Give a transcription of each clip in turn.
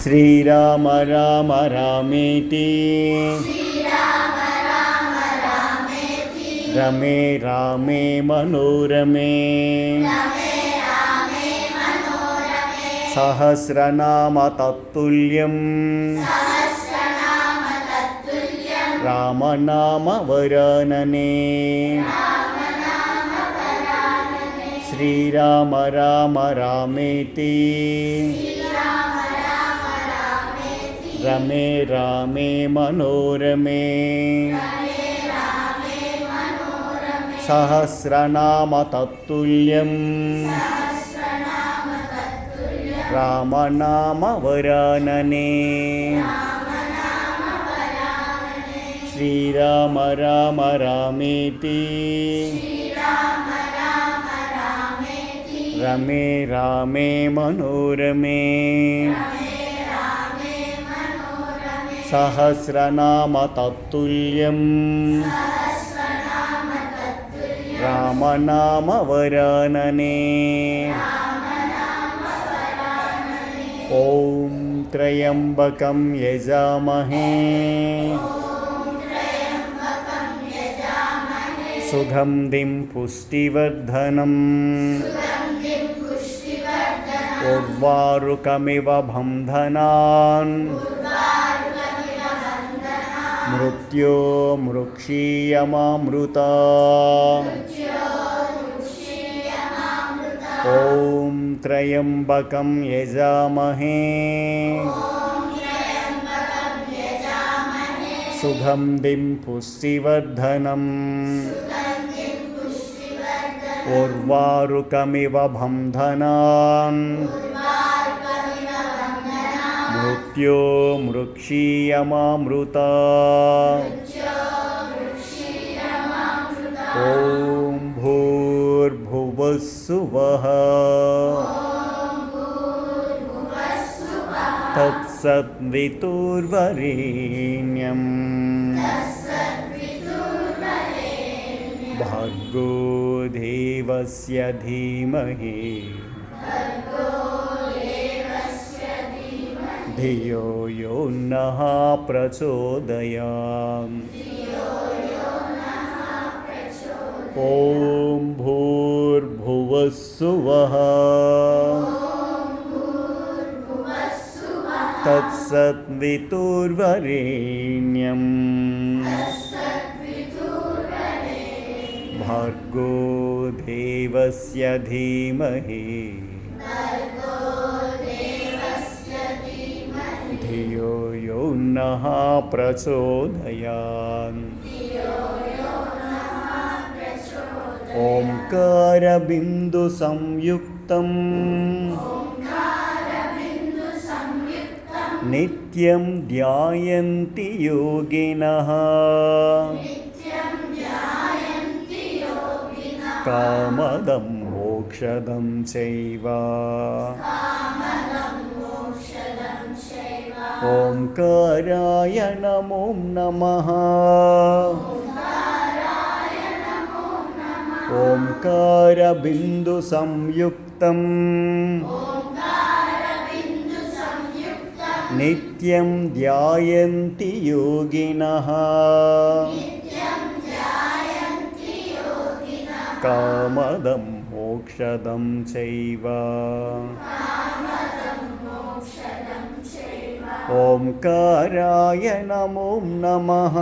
శ్రీరామ రామ రామేతి రమే రామే మనోరమే సహస్రనామ తత్తుల్యం రామనామ వరాననే శ్రీరామ రామ రామేతి రమే రామే మనోరమే సహస్రనామ తత్తుల్యం రామనామ వరాననే శ్రీరామ రామ రామేతి రమే రామే మనోరమే సహస్రనామ తత్తుల్యం రామనామ వరాననే ఓం త్రయంబకం యజామహే సుగంధిం పుష్టివర్ధనం ఉర్వారుకమివ బంధనాన్ మృత్యో మృక్షీయమామృత ఓం త్రయంబకం యజామహే సుగంధిం పుష్టివర్ధనం ఉర్వారుకమివ బంధనాన్ మృత్యో మృక్షీయమామృత ఓం భూర్భువస్సువః తత్సద్వితుర్వరేణ్యం భర్గో దేవస్య ధీమహి ధియో యో నః ప్రచోదయాత్ ఓం భూర్భువస్సువః తత్సద్వితుర్వరేణ్యం భర్గో దేవస్య ధీమహి ధియో యో నః ప్రచోదయాత్ ఓంకార బిందు సంయుక్తం నిత్యం ధ్యాయంతి యోగినః కామదం మోక్షదం చైవ ఓంకారాయ నమో నమః ఓంకార బిందు సంయుక్తం నిత్యం ధ్యాయంతి యోగినః కామదం మోక్షదం చైవ ఓంకారాయ నమో నమః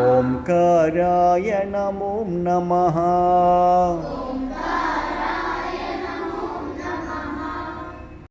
ఓంకారాయ నమో నమః